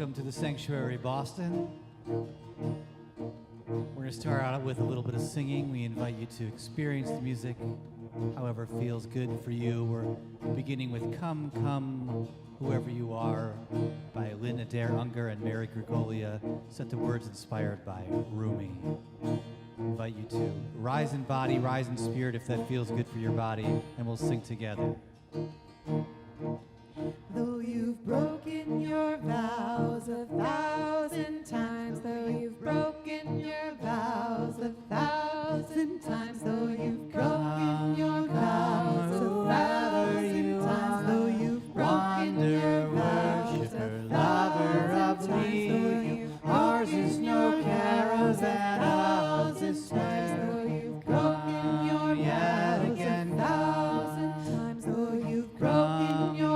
Welcome to the Sanctuary, Boston. We're going to start out with a little bit of singing. We invite you to experience the music however feels good for you. We're beginning with Come, Come, Whoever You Are by Lynn Adair Unger and Mary Grigolia, set to words inspired by Rumi. I invite you to rise in body, rise in spirit if that feels good for your body, and we'll sing together. Though you've broken your vows 1,000 times, though you've broken your vows 1,000 times, though you've broken your vows 1,000 times, though you've broken your vows 1,000 times, ours is no caravan of despair. Though you've broken your vows 1,000 times, though you've broken your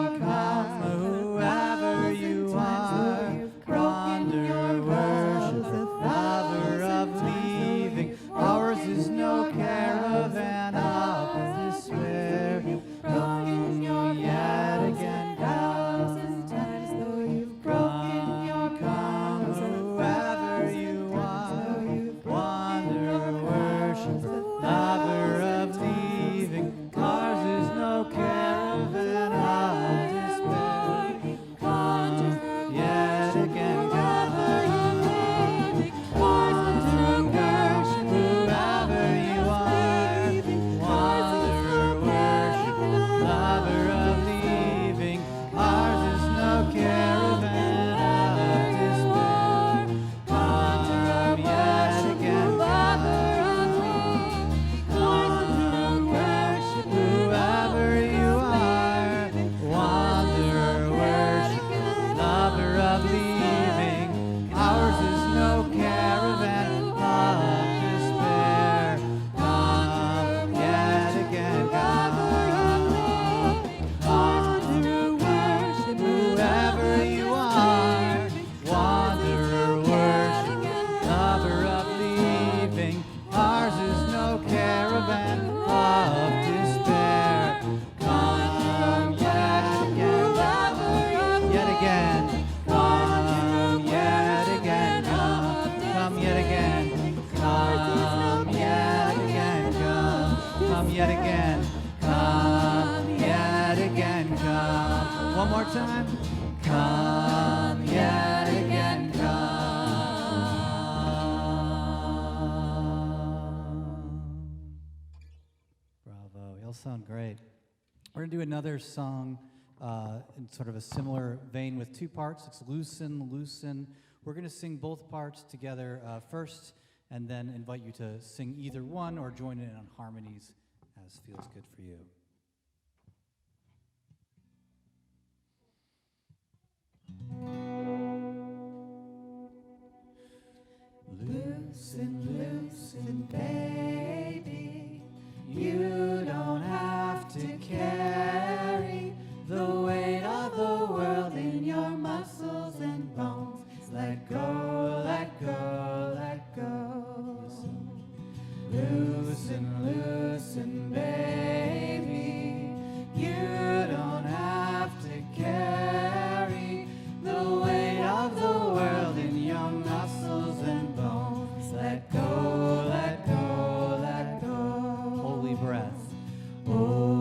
Sound great. We're going to do another song in sort of a similar vein with two parts. It's Loosen, Loosen. We're going to sing both parts together first, and then invite you to sing either one or join in on harmonies as feels good for you. Loosen, loosen, baby. You don't have to carry the weight of the world in your muscles and bones. Let go, let go, let go. Loosen, loosen, baby. You don't have to carry the weight of the world in your muscles and bones. Let go, let go, let go. Holy breath. Holy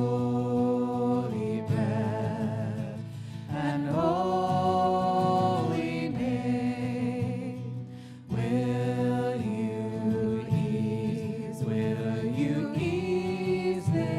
breath and holy name. Will you ease this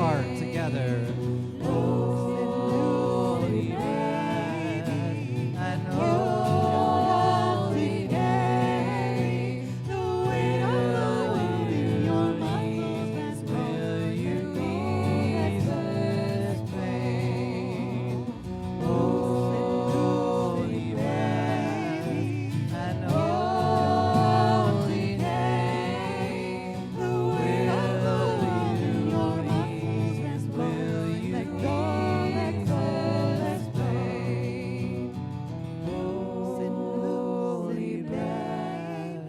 heart together. Holy bread and holy day. The weight of the world in your muscles, will you ease this pain? Holy bread and holy day. The weight of the world in your muscles, will you let go, let go, let's pray. Holy bread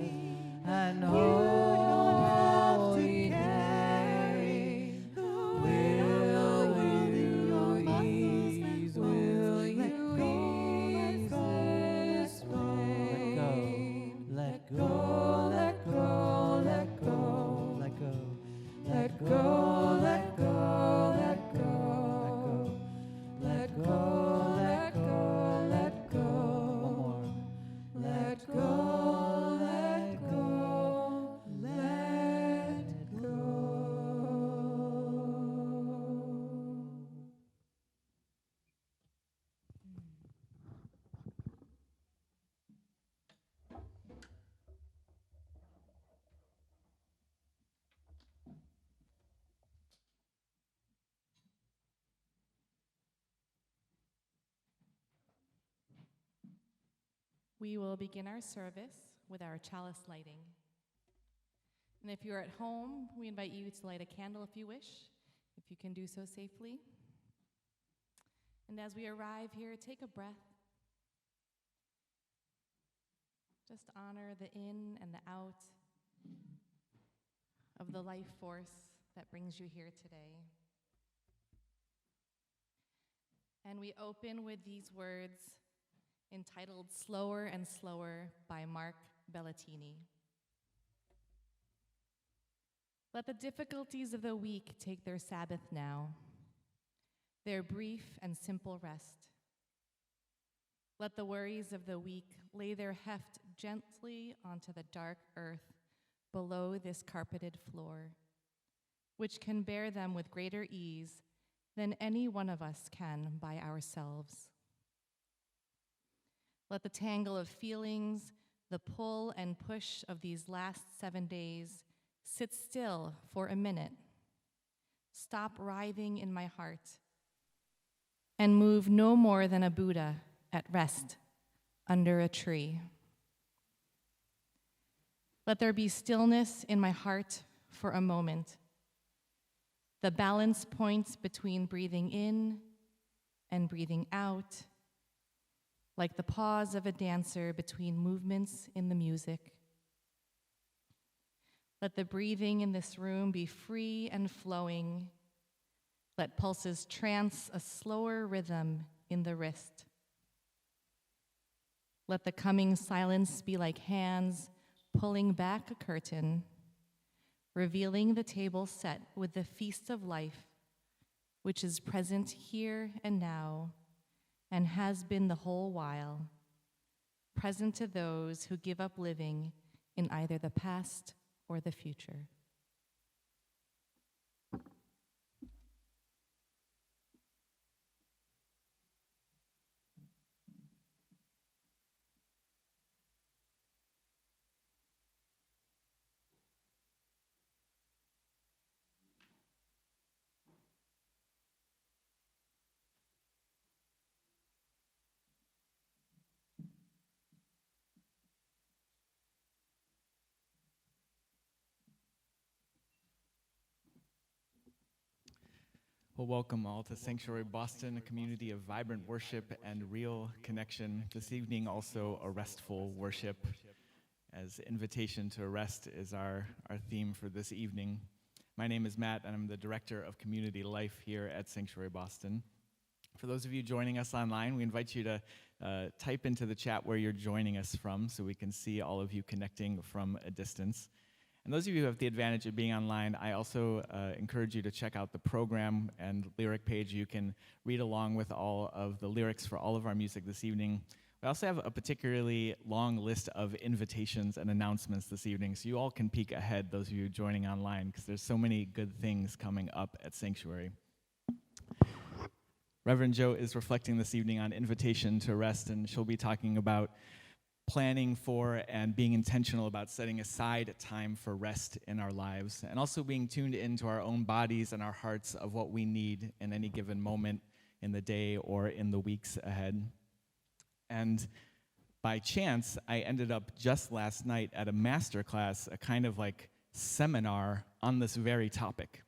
and holy day. The weight of the world in your ease, will you ease this pain? Let go, let go, let go, let go, let go, let go, let go, let go, let go, let go. One more. Let go, let go, let go. We will begin our service with our chalice lighting. And if you're at home, we invite you to light a candle if you wish, if you can do so safely. And as we arrive here, take a breath. Just honor the in and the out of the life force that brings you here today. And we open with these words entitled Slower and Slower by Mark Bellatini. Let the difficulties of the week take their Sabbath now, their brief and simple rest. Let the worries of the week lay their heft gently onto the dark earth below this carpeted floor, which can bear them with greater ease than any one of us can by ourselves. Let the tangle of feelings, the pull and push of these last 7 days sit still for a minute, stop writhing in my heart, and move no more than a Buddha at rest under a tree. Let there be stillness in my heart for a moment, the balance point between breathing in and breathing out, like the pause of a dancer between movements in the music. Let the breathing in this room be free and flowing. Let pulses trance a slower rhythm in the wrist. Let the coming silence be like hands pulling back a curtain, revealing the table set with the feast of life, which is present here and now, and has been the whole while, present to those who give up living in either the past or the future. Well, welcome all to Sanctuary Boston, a community of vibrant worship and real connection. This evening, also a restful worship, as invitation to rest is our theme for this evening. My name is Matt, and I'm the Director of Community Life here at Sanctuary Boston. For those of you joining us online, we invite you to type into the chat where you're joining us from so we can see all of you connecting from a distance. And those of you who have the advantage of being online, I also encourage you to check out the program and lyric page. You can read along with all of the lyrics for all of our music this evening. We also have a particularly long list of invitations and announcements this evening, so you all can peek ahead, those of you joining online, because there's so many good things coming up at Sanctuary. Reverend Joe is reflecting this evening on invitation to rest, and she'll be talking about planning for and being intentional about setting aside time for rest in our lives, and also being tuned into our own bodies and our hearts of what we need in any given moment in the day or in the weeks ahead. And by chance, I ended up just last night at a master class, a kind of like seminar on this very topic.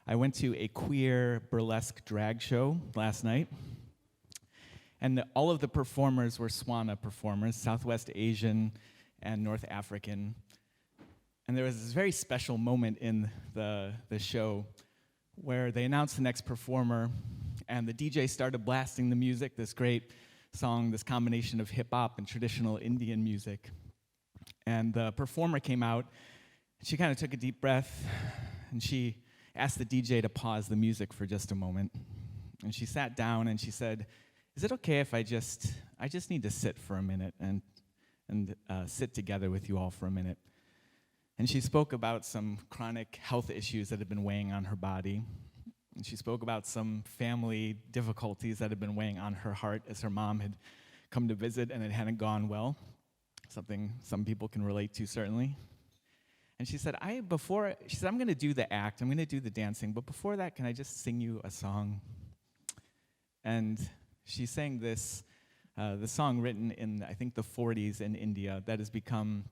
I went to a queer burlesque drag show last night, and all of the performers were Swana performers, Southwest Asian and North African. And there was this very special moment in the show where they announced the next performer, and the DJ started blasting the music, this great song, this combination of hip-hop and traditional Indian music. And the performer came out, and she kind of took a deep breath, and she asked the DJ to pause the music for just a moment. And she sat down, and she said, "Is it okay if I just need to sit for a minute and sit together with you all for a minute?" And she spoke about some chronic health issues that had been weighing on her body. And she spoke about some family difficulties that had been weighing on her heart as her mom had come to visit and it hadn't gone well, something some people can relate to, certainly. And she said, I'm going to do the act, I'm going to do the dancing, but before that, can I just sing you a song? And she sang this, the song written in, I think, the 40s in India that has become,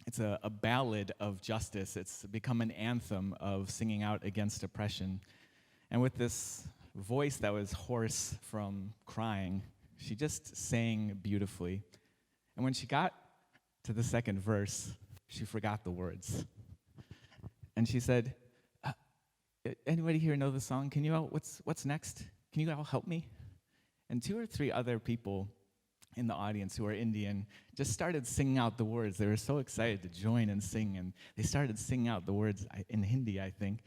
it's a ballad of justice. It's become an anthem of singing out against oppression. And with this voice that was hoarse from crying, she just sang beautifully. And when she got to the second verse, she forgot the words. And she said, anybody here know the song? Can you all, what's next? Can you all help me? And 2 or 3 other people in the audience who are Indian just started singing out the words. They were so excited to join and sing, and they started singing out the words in Hindi, I think.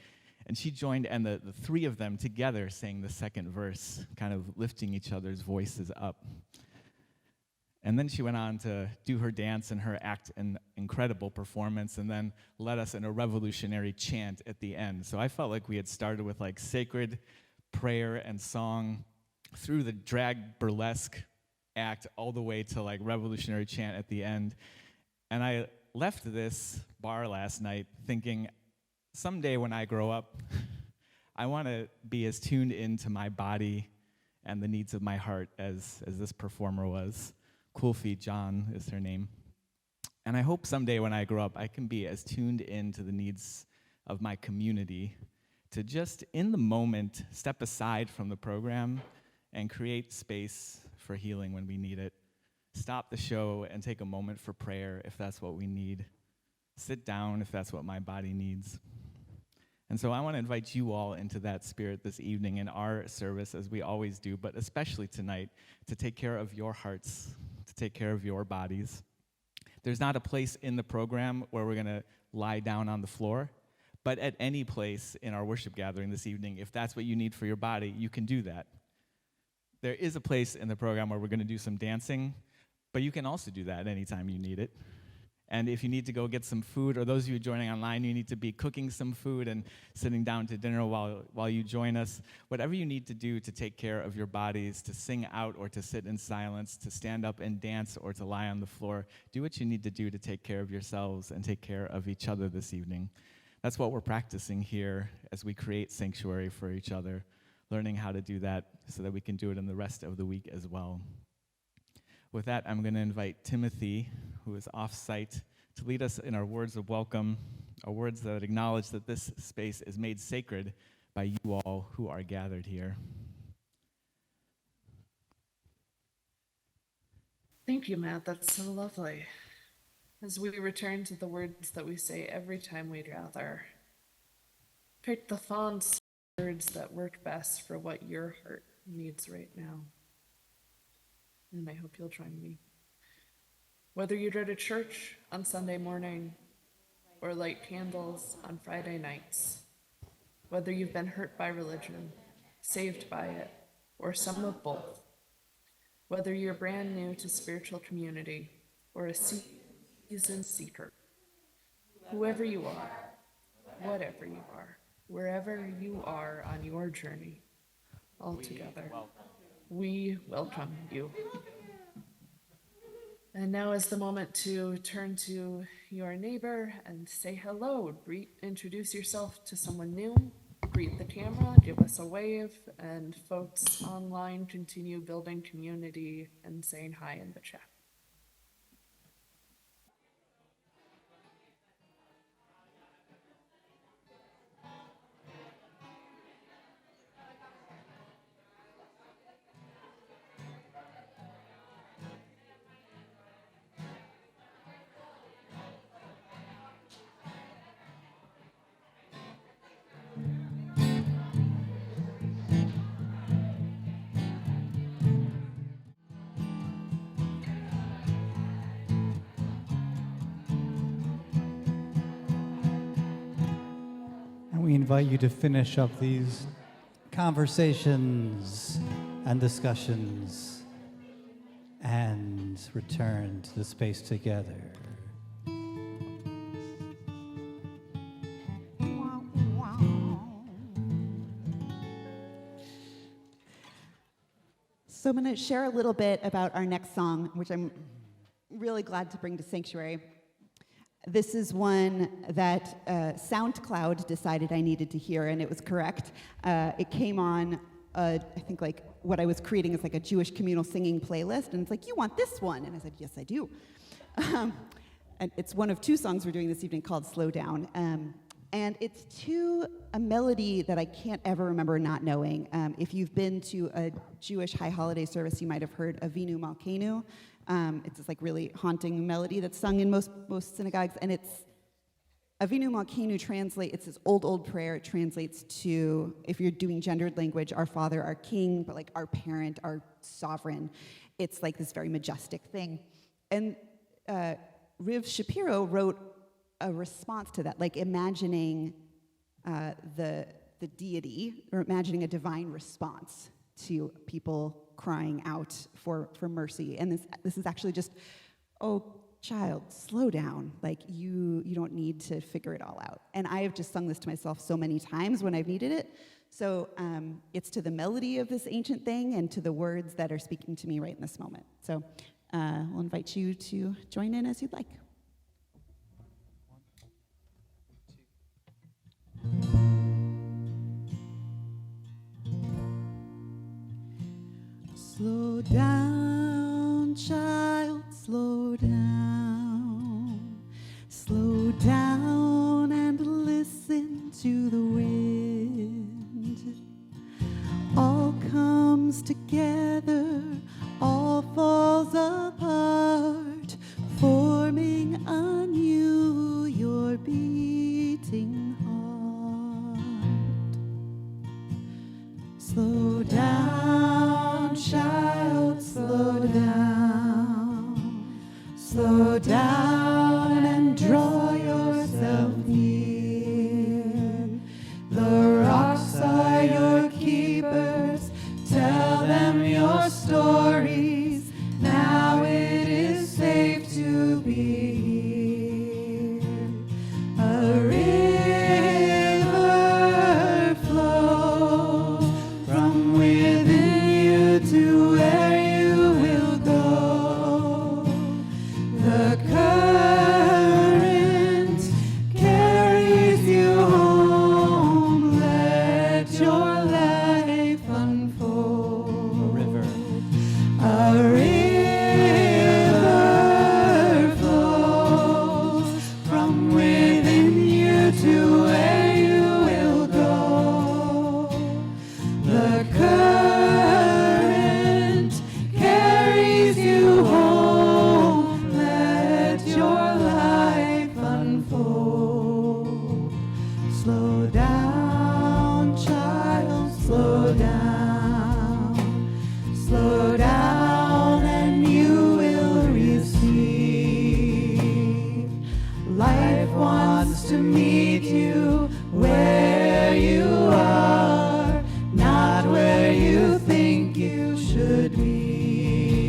And she joined, and the 3 of them together sang the second verse, kind of lifting each other's voices up. And then she went on to do her dance and her act in incredible performance, and then led us in a revolutionary chant at the end. So I felt like we had started with like sacred prayer and song through the drag burlesque act all the way to like revolutionary chant at the end. And I left this bar last night thinking, someday when I grow up, I want to be as tuned into my body and the needs of my heart as this performer was. Kulfi John is her name. And I hope someday when I grow up, I can be as tuned into the needs of my community to just, in the moment, step aside from the program and create space for healing when we need it. Stop the show and take a moment for prayer if that's what we need. Sit down if that's what my body needs. And so I want to invite you all into that spirit this evening in our service, as we always do, but especially tonight, to take care of your hearts, to take care of your bodies. There's not a place in the program where we're going to lie down on the floor, but at any place in our worship gathering this evening, if that's what you need for your body, you can do that. There is a place in the program where we're going to do some dancing, but you can also do that anytime you need it. And if you need to go get some food, or those of you joining online, you need to be cooking some food and sitting down to dinner while you join us. Whatever you need to do to take care of your bodies, to sing out or to sit in silence, to stand up and dance or to lie on the floor, do what you need to do to take care of yourselves and take care of each other this evening. That's what we're practicing here as we create sanctuary for each other, learning how to do that so that we can do it in the rest of the week as well. With that, I'm going to invite Timothy, who is off-site, to lead us in our words of welcome, our words that acknowledge that this space is made sacred by you all who are gathered here. Thank you, Matt. That's so lovely. As we return to the words that we say every time we gather, pick the font words that work best for what your heart needs right now. And I hope you'll join me. Whether you go to church on Sunday morning or light candles on Friday nights, whether you've been hurt by religion, saved by it, or some of both, Whether you're brand new to spiritual community or a seasoned seeker, whoever you are, whatever you are, wherever you are on your journey, all together, we welcome you. And now is the moment to turn to your neighbor and say hello. Introduce yourself to someone new. Greet the camera, give us a wave, and folks online continue building community and saying hi in the chat. And we invite you to finish up these conversations and discussions and return to the space together. So I'm going to share a little bit about our next song, which I'm really glad to bring to Sanctuary. This is one that SoundCloud decided I needed to hear, and it was correct. It came on, I think, like, what I was creating is like a Jewish communal singing playlist, and it's like, you want this one? And I said, yes, I do. And it's one of two songs we're doing this evening called Slow Down. And it's to a melody that I can't ever remember not knowing. If you've been to a Jewish high holiday service, you might have heard Avinu Malkeinu. It's this like really haunting melody that's sung in most synagogues, and it's Avinu Malkeinu translate. It's this old prayer. It translates to, if you're doing gendered language, our Father, our King, but like our parent, our sovereign. It's like this very majestic thing. And Riv Shapiro wrote a response to that, like imagining the deity, or imagining a divine response to people crying out for mercy. And this is actually just, oh, child, slow down. Like, you don't need to figure it all out. And I have just sung this to myself so many times when I've needed it. So it's to the melody of this ancient thing and to the words that are speaking to me right in this moment. So we'll invite you to join in as you'd like. Slow down, child, slow down. Slow down and listen to the wind. All comes together, all falls apart, forming anew your beating heart. Slow down, child, slow down. Slow down and draw yourself near. The rocks are your keepers. Tell them your stories. Now it is safe to be here. A river flows from within you to where you will go. The current carries you home. Let your life unfold. A river. A river flows from within you to where you will go. The current carries you home. Let your life unfold. Slow down, child, slow down. Slow down and you will receive. Life wants to meet you where you are, not where you think you should be.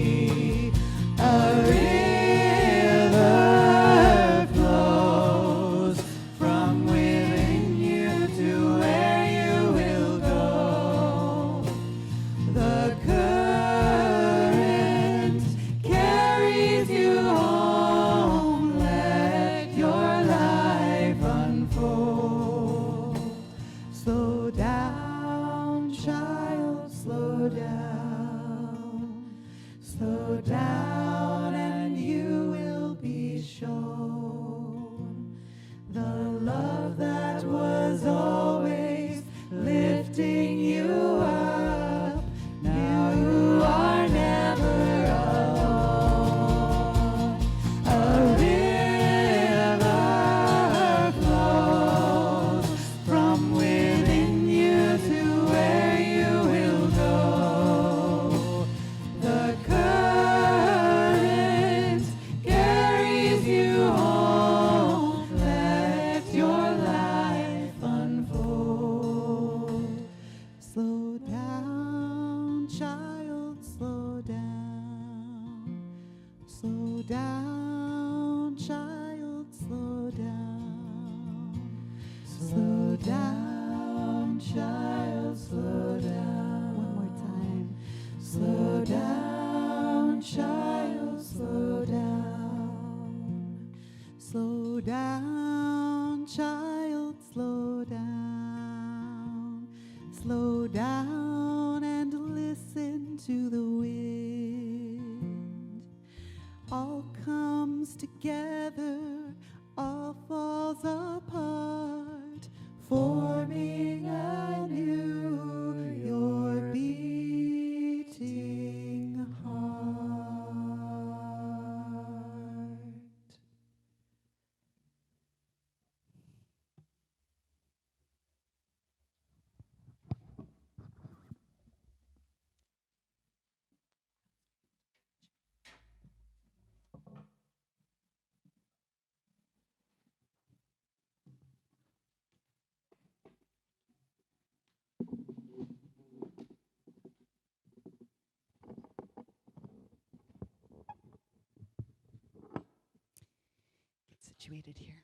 slow down and listen to the wind. All comes together, all falls apart, forming anew your beating heart. Situated here.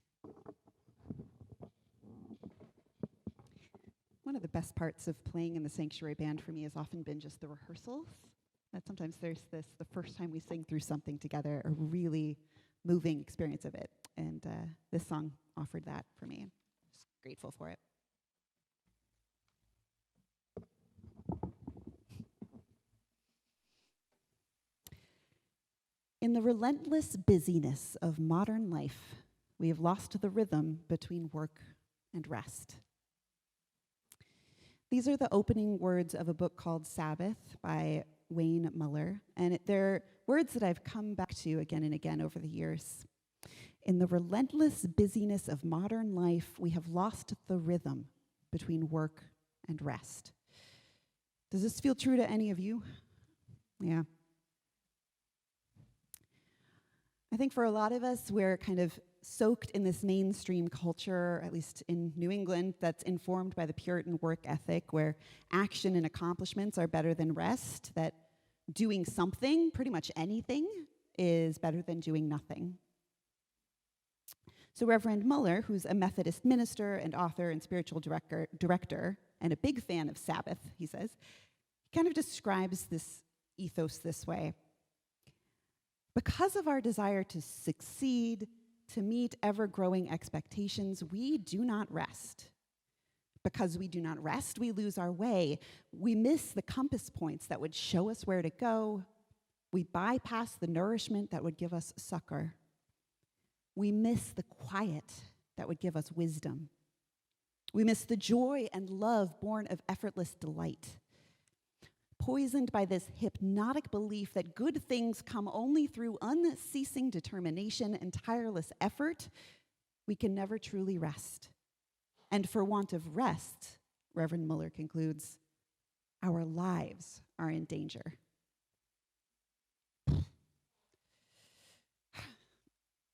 One of the best parts of playing in the sanctuary band for me has often been just the rehearsals. That sometimes there's the first time we sing through something together, a really moving experience of it. And this song offered that for me. Just grateful for it. In the relentless busyness of modern life, we have lost the rhythm between work and rest. These are the opening words of a book called Sabbath by Wayne Muller, and they're words that I've come back to again and again over the years. In the relentless busyness of modern life, we have lost the rhythm between work and rest. Does this feel true to any of you? Yeah. I think for a lot of us, we're kind of soaked in this mainstream culture, at least in New England, that's informed by the Puritan work ethic, where action and accomplishments are better than rest, that doing something, pretty much anything, is better than doing nothing. So Reverend Muller, who's a Methodist minister and author and spiritual director, and a big fan of Sabbath, he says, he kind of describes this ethos this way. Because of our desire to succeed, to meet ever-growing expectations, we do not rest. Because we do not rest, we lose our way. We miss the compass points that would show us where to go. We bypass the nourishment that would give us succor. We miss the quiet that would give us wisdom. We miss the joy and love born of effortless delight. Poisoned by this hypnotic belief that good things come only through unceasing determination and tireless effort, we can never truly rest. And for want of rest, Reverend Muller concludes, our lives are in danger.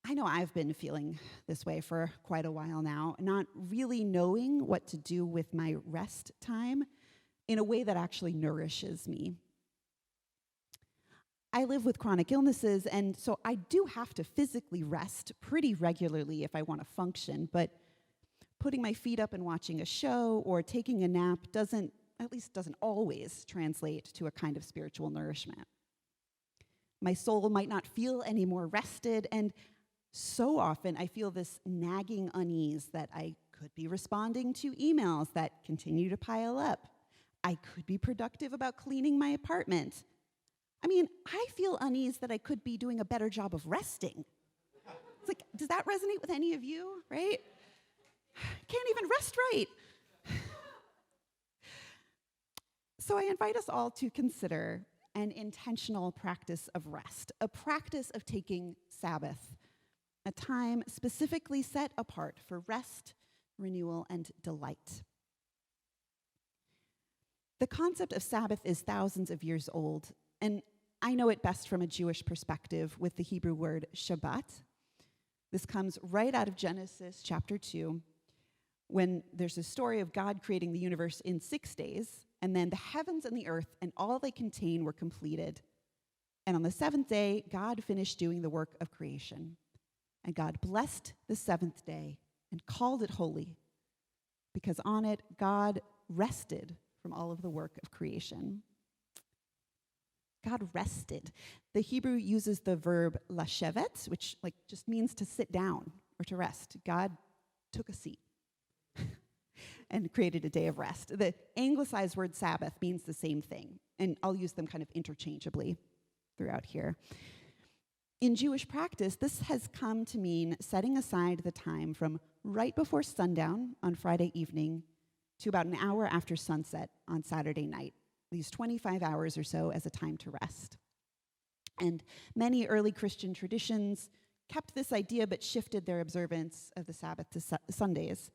I know I've been feeling this way for quite a while now, not really knowing what to do with my rest time in a way that actually nourishes me. I live with chronic illnesses, and so I do have to physically rest pretty regularly if I want to function, but putting my feet up and watching a show or taking a nap doesn't always translate to a kind of spiritual nourishment. My soul might not feel any more rested, and so often I feel this nagging unease that I could be responding to emails that continue to pile up. I could be productive about cleaning my apartment. I mean, I feel unease that I could be doing a better job of resting. It's like, does that resonate with any of you, right? Can't even rest right. So I invite us all to consider an intentional practice of rest, a practice of taking Sabbath, a time specifically set apart for rest, renewal, and delight. The concept of Sabbath is thousands of years old, and I know it best from a Jewish perspective with the Hebrew word Shabbat. This comes right out of Genesis chapter 2, when there's a story of God creating the universe in 6 days, and then the heavens and the earth and all they contain were completed. And on the seventh day, God finished doing the work of creation. And God blessed the seventh day and called it holy, because on it, God rested from all of the work of creation. God rested. The Hebrew uses the verb lashevet, which just means to sit down or to rest. God took a seat. and created a day of rest. The anglicized word Sabbath means the same thing, and I'll use them kind of interchangeably throughout here. In Jewish practice, this has come to mean setting aside the time from right before sundown on Friday evening to about an hour after sunset on Saturday night, these 25 hours or so as a time to rest. And many early Christian traditions kept this idea but shifted their observance of the Sabbath to Sundays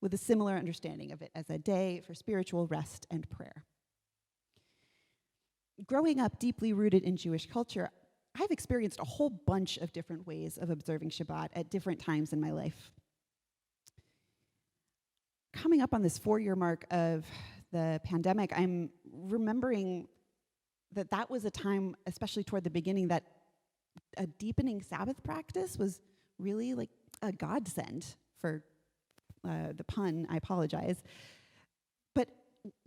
with a similar understanding of it as a day for spiritual rest and prayer. Growing up deeply rooted in Jewish culture, I've experienced a whole bunch of different ways of observing Shabbat at different times in my life. Coming up on this 4-year mark of the pandemic, I'm remembering that was a time, especially toward the beginning, that a deepening Sabbath practice was really like a godsend for the pun, I apologize. But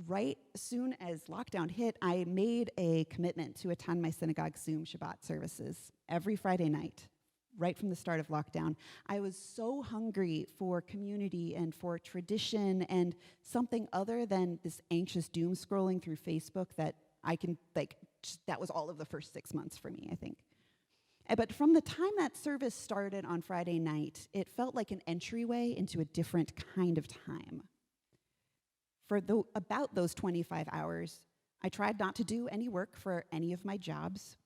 right soon as lockdown hit, I made a commitment to attend my synagogue Zoom Shabbat services every Friday night, right from the start of lockdown. I was so hungry for community and for tradition and something other than this anxious doom scrolling through Facebook that that was all of the first 6 months for me, I think. But from the time that service started on Friday night, it felt like an entryway into a different kind of time. For about those 25 hours, I tried not to do any work for any of my jobs.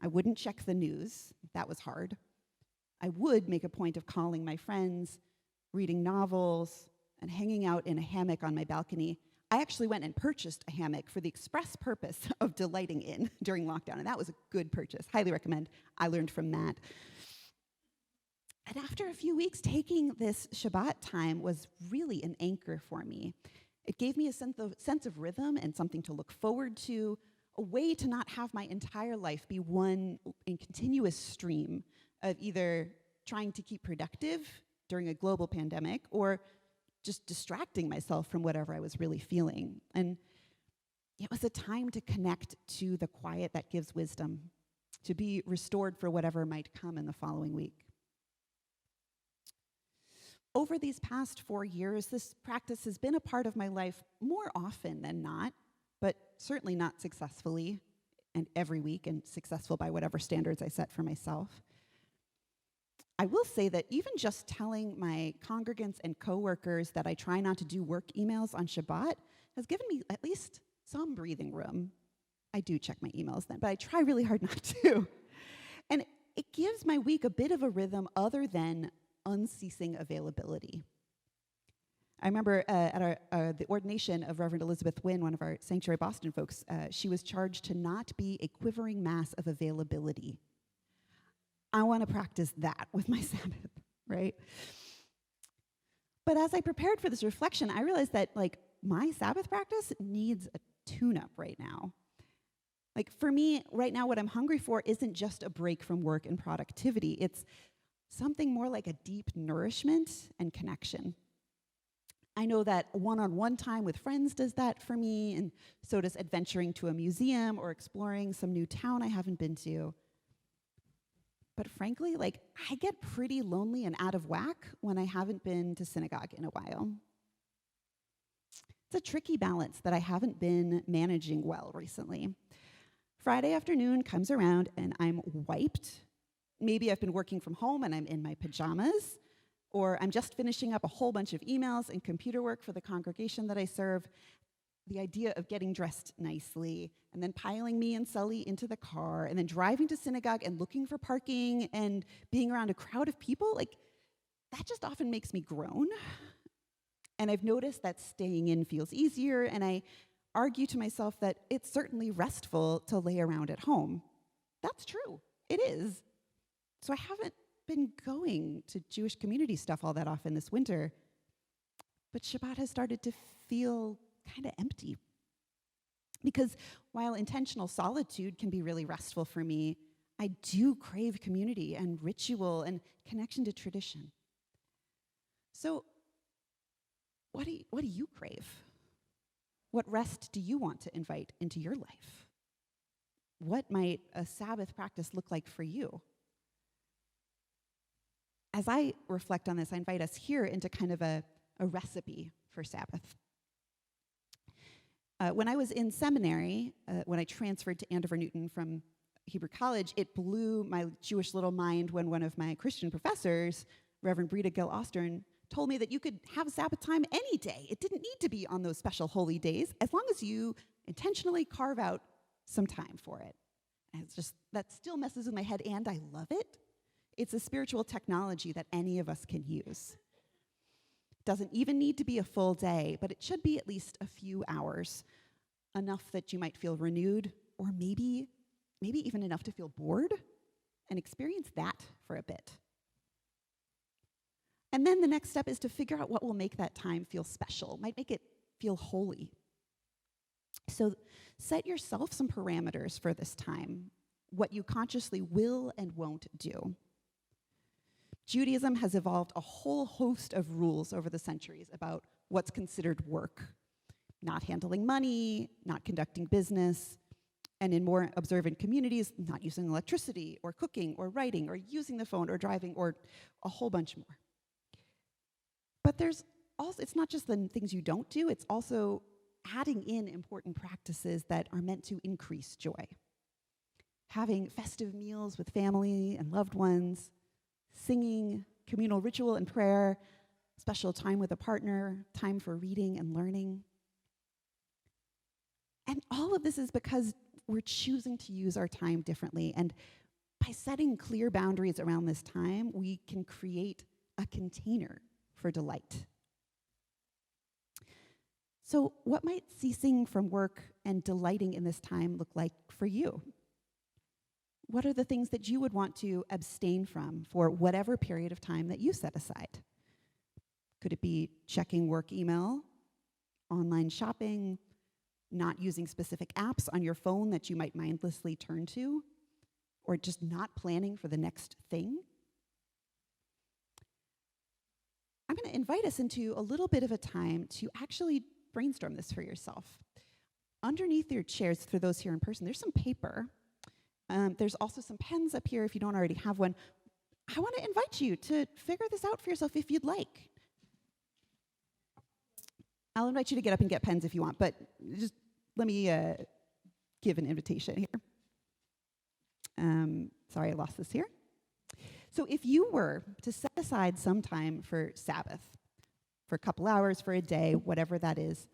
I wouldn't check the news. That was hard. I would make a point of calling my friends, reading novels, and hanging out in a hammock on my balcony. I actually went and purchased a hammock for the express purpose of delighting in during lockdown, and that was a good purchase. Highly recommend. I learned from that. And after a few weeks, taking this Shabbat time was really an anchor for me. It gave me a sense of rhythm and something to look forward to, a way to not have my entire life be one continuous stream of either trying to keep productive during a global pandemic or just distracting myself from whatever I was really feeling. And it was a time to connect to the quiet that gives wisdom, to be restored for whatever might come in the following week. Over these past 4 years, this practice has been a part of my life more often than not, but certainly not successfully and every week and successful by whatever standards I set for myself. I will say that even just telling my congregants and coworkers that I try not to do work emails on Shabbat has given me at least some breathing room. I do check my emails then, but I try really hard not to. And it gives my week a bit of a rhythm other than unceasing availability. I remember at the ordination of Reverend Elizabeth Wynn, one of our Sanctuary Boston folks, she was charged to not be a quivering mass of availability. I want to practice that with my Sabbath, right? But as I prepared for this reflection, I realized that my Sabbath practice needs a tune-up right now. For me, right now, what I'm hungry for isn't just a break from work and productivity. It's something more like a deep nourishment and connection. I know that one-on-one time with friends does that for me, and so does adventuring to a museum or exploring some new town I haven't been to. But frankly, I get pretty lonely and out of whack when I haven't been to synagogue in a while. It's a tricky balance that I haven't been managing well recently. Friday afternoon comes around and I'm wiped. Maybe I've been working from home and I'm in my pajamas, or I'm just finishing up a whole bunch of emails and computer work for the congregation that I serve. The idea of getting dressed nicely and then piling me and Sully into the car and then driving to synagogue and looking for parking and being around a crowd of people, that just often makes me groan. And I've noticed that staying in feels easier, and I argue to myself that it's certainly restful to lay around at home. That's true. It is. So I haven't been going to Jewish community stuff all that often this winter. But Shabbat has started to feel kind of empty. Because while intentional solitude can be really restful for me, I do crave community and ritual and connection to tradition. So what do you crave? What rest do you want to invite into your life? What might a Sabbath practice look like for you? As I reflect on this, I invite us here into kind of a recipe for Sabbath. When I was in seminary, when I transferred to Andover Newton from Hebrew College, it blew my Jewish little mind when one of my Christian professors, Reverend Brita Gill Ostern, told me that you could have Sabbath time any day. It didn't need to be on those special holy days, as long as you intentionally carve out some time for it. And it's just, that still messes with my head, and I love it. It's a spiritual technology that any of us can use. Doesn't even need to be a full day, but it should be at least a few hours, enough that you might feel renewed, or maybe even enough to feel bored, and experience that for a bit. And then the next step is to figure out what will make that time feel special, might make it feel holy. So set yourself some parameters for this time, what you consciously will and won't do. Judaism has evolved a whole host of rules over the centuries about what's considered work. Not handling money, not conducting business, and in more observant communities, not using electricity, or cooking, or writing, or using the phone, or driving, or a whole bunch more. But there's also, it's not just the things you don't do, it's also adding in important practices that are meant to increase joy. Having festive meals with family and loved ones, singing, communal ritual and prayer, special time with a partner, time for reading and learning. And all of this is because we're choosing to use our time differently. And by setting clear boundaries around this time, we can create a container for delight. So what might ceasing from work and delighting in this time look like for you? What are the things that you would want to abstain from for whatever period of time that you set aside? Could it be checking work email, online shopping, not using specific apps on your phone that you might mindlessly turn to, or just not planning for the next thing? I'm going to invite us into a little bit of a time to actually brainstorm this for yourself. Underneath your chairs, for those here in person, there's some paper. There's also some pens up here if you don't already have one. I want to invite you to figure this out for yourself if you'd like. I'll invite you to get up and get pens if you want, but just let me give an invitation here. Sorry, I lost this here. So if you were to set aside some time for Sabbath, for a couple hours, for a day, whatever that is,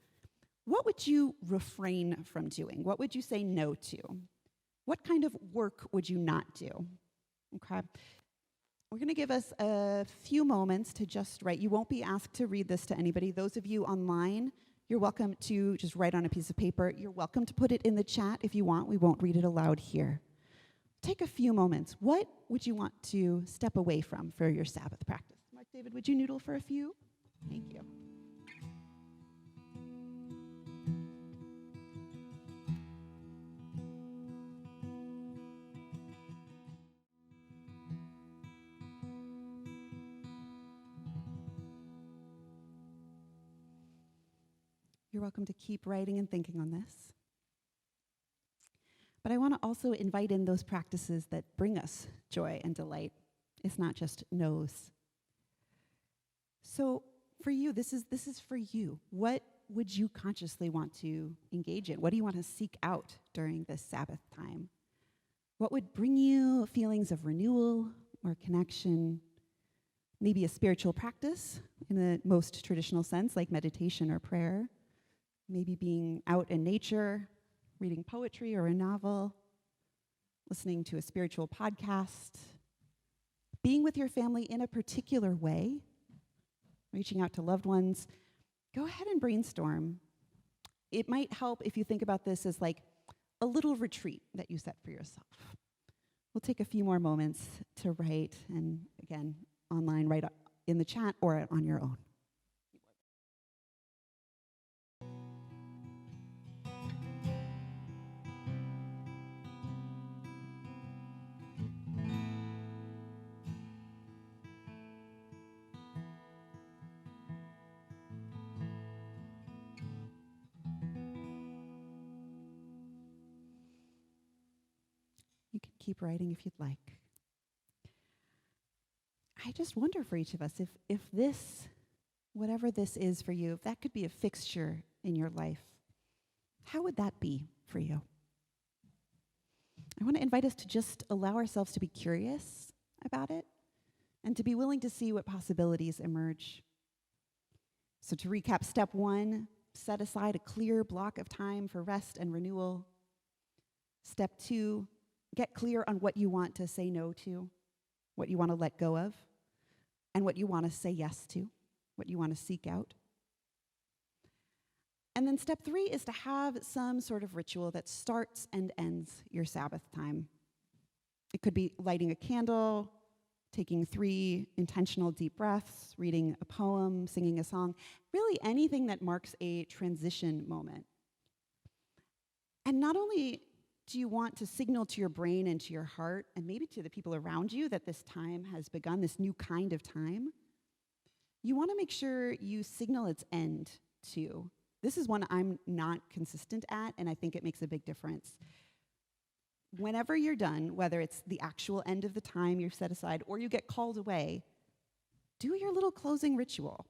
what would you refrain from doing? What would you say no to? What kind of work would you not do? Okay. We're going to give us a few moments to just write. You won't be asked to read this to anybody. Those of you online, you're welcome to just write on a piece of paper. You're welcome to put it in the chat if you want. We won't read it aloud here. Take a few moments. What would you want to step away from for your Sabbath practice? Mark David, would you noodle for a few? Thank you. You're welcome to keep writing and thinking on this. But I want to also invite in those practices that bring us joy and delight. It's not just no's. So for you, this is for you. What would you consciously want to engage in? What do you want to seek out during this Sabbath time? What would bring you feelings of renewal or connection? Maybe a spiritual practice in the most traditional sense, like meditation or prayer. Maybe being out in nature, reading poetry or a novel, listening to a spiritual podcast, being with your family in a particular way, reaching out to loved ones. Go ahead and brainstorm. It might help if you think about this as like a little retreat that you set for yourself. We'll take a few more moments to write, and again, online, write in the chat or on your own. You can keep writing if you'd like. I just wonder for each of us if this whatever this is for you, if that could be a fixture in your life, how would that be for you? I want to invite us to just allow ourselves to be curious about it and to be willing to see what possibilities emerge. So to recap, step 1, set aside a clear block of time for rest and renewal. Step 2, get clear on what you want to say no to, what you want to let go of, and what you want to say yes to, what you want to seek out. And then step 3 is to have some sort of ritual that starts and ends your Sabbath time. It could be lighting a candle, taking 3 intentional deep breaths, reading a poem, singing a song, really anything that marks a transition moment. And not only do you want to signal to your brain and to your heart, and maybe to the people around you, that this time has begun, this new kind of time, you want to make sure you signal its end too. This is one I'm not consistent at, and I think it makes a big difference. Whenever you're done, whether it's the actual end of the time you've set aside or you get called away, do your little closing ritual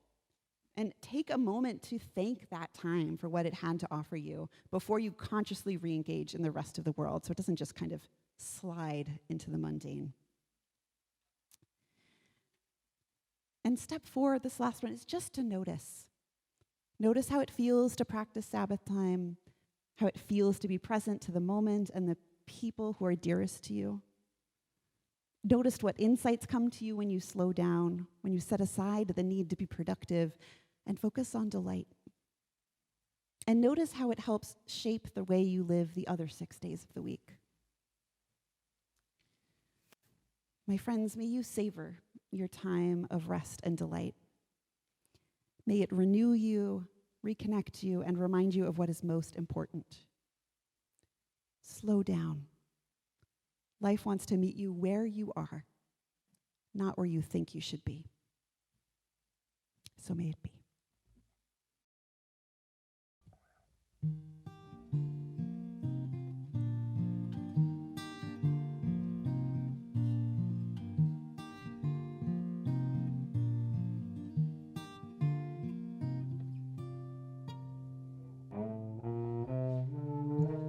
and take a moment to thank that time for what it had to offer you before you consciously re-engage in the rest of the world, so it doesn't just kind of slide into the mundane. And step 4, this last one, is just to notice. Notice how it feels to practice Sabbath time, how it feels to be present to the moment and the people who are dearest to you. Notice what insights come to you when you slow down, when you set aside the need to be productive and focus on delight. And notice how it helps shape the way you live the other 6 days of the week. My friends, may you savor your time of rest and delight. May it renew you, reconnect you, and remind you of what is most important. Slow down. Life wants to meet you where you are, not where you think you should be. So may it be.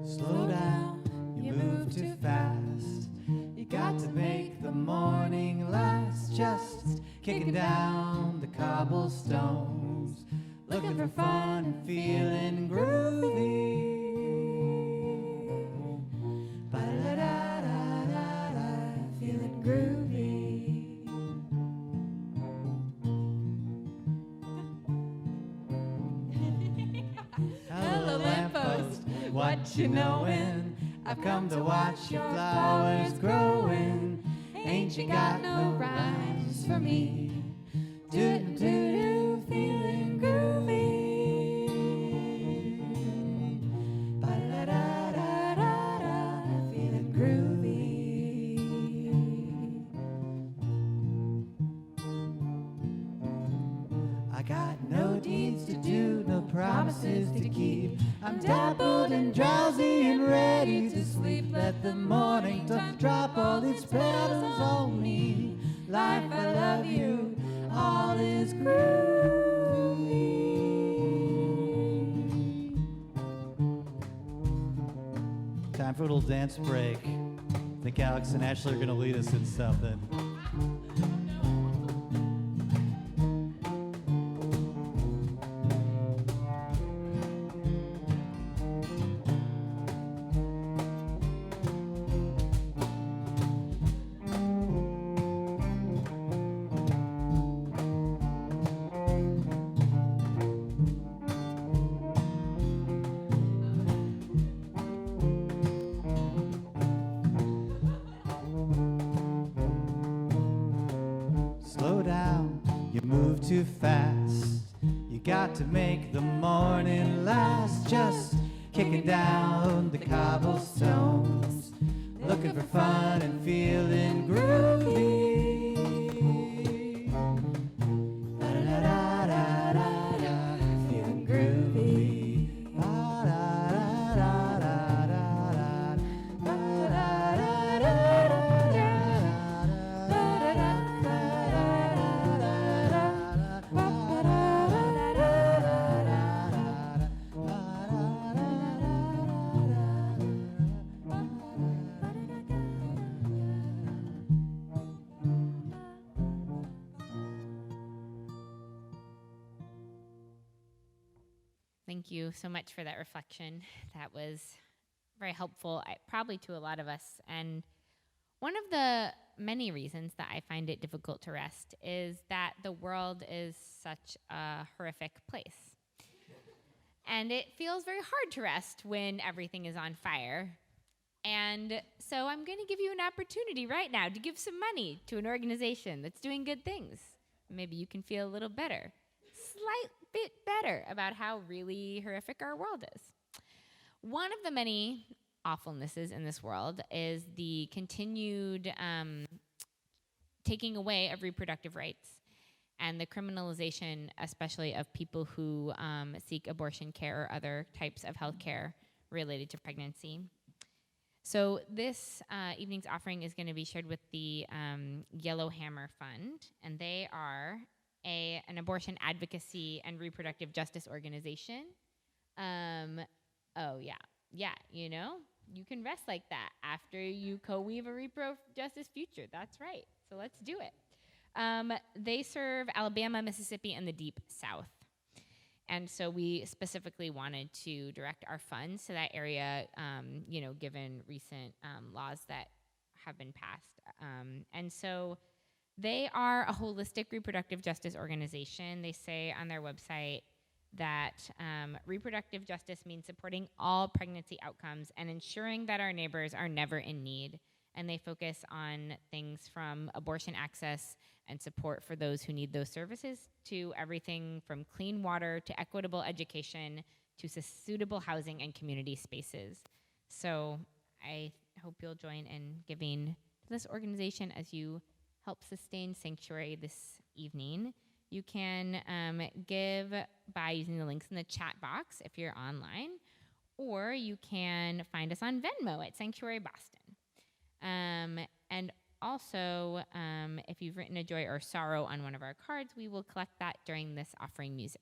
Slow down, you move too fast. You got to make the morning last. Just kicking down the cobblestones, looking for fun and feeling groovy. Ba-da-da-da-da-da, feeling groovy. Hello, lamppost, what you knowin'? I've come to watch your flowers growing. Ain't you got no rhymes for me? Do-do-do, feeling groovy. Ba-da-da-da-da-da, feeling groovy. I got no deeds to do, no promises to keep. I'm dappled and drowsy and ready to sleep. Let the morning touch drop all its petals on me. Life, I love you, all is groovy. Time for a little dance break. I think Alex and Ashley are going to lead us in something. Slow down, you move too fast. You got to make the morning last. Just kicking down the cobblestones, looking for fun and feeling groovy. Ba-da-da-da-da-da, feeling groovy. Ba-da-da-da-da-da, ba-da-da-da-da-da. thank you so much for that reflection. That was very helpful, probably to a lot of us. And one of the many reasons that I find it difficult to rest is that the world is such a horrific place. And it feels very hard to rest when everything is on fire. And so I'm going to give you an opportunity right now to give some money to an organization that's doing good things. Maybe you can feel a little better, slight bit better about how really horrific our world is. One of the many awfulnesses in this world is the continued taking away of reproductive rights and the criminalization, especially of people who seek abortion care or other types of health care related to pregnancy. So this evening's offering is going to be shared with the Yellow Hammer Fund, and they are an abortion advocacy and reproductive justice organization. You can rest like that after you co-weave a repro justice future. That's right. So let's do it. They serve Alabama, Mississippi, and the Deep South. And so we specifically wanted to direct our funds to that area, given recent laws that have been passed. And so they are a holistic reproductive justice organization. They say on their website that reproductive justice means supporting all pregnancy outcomes and ensuring that our neighbors are never in need. And they focus on things from abortion access and support for those who need those services to everything from clean water to equitable education to suitable housing and community spaces. So I hope you'll join in giving to this organization as you help sustain Sanctuary this evening. You can give by using the links in the chat box if you're online, or you can find us on Venmo at Sanctuary Boston. And also, if you've written a joy or sorrow on one of our cards, we will collect that during this offering music.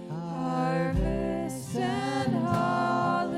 Harvest and holiday.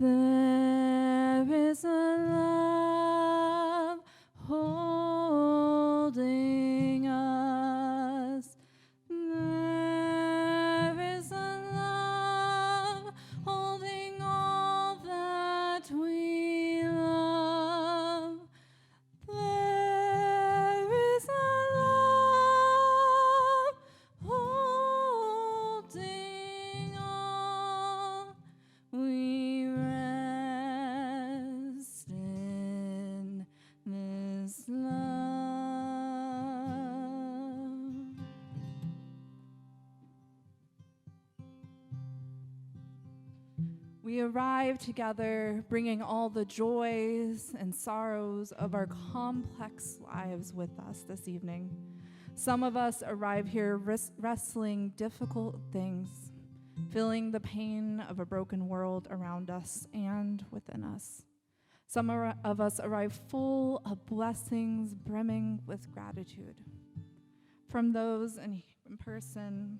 There is a love holding us. There is a love holding all that we love. There is a love holding all. We rest in this love. We arrive together, bringing all the joys and sorrows of our complex lives with us this evening. Some of us arrive here wrestling difficult things, feeling the pain of a broken world around us and within us. Some of us arrive full of blessings, brimming with gratitude. From those in person,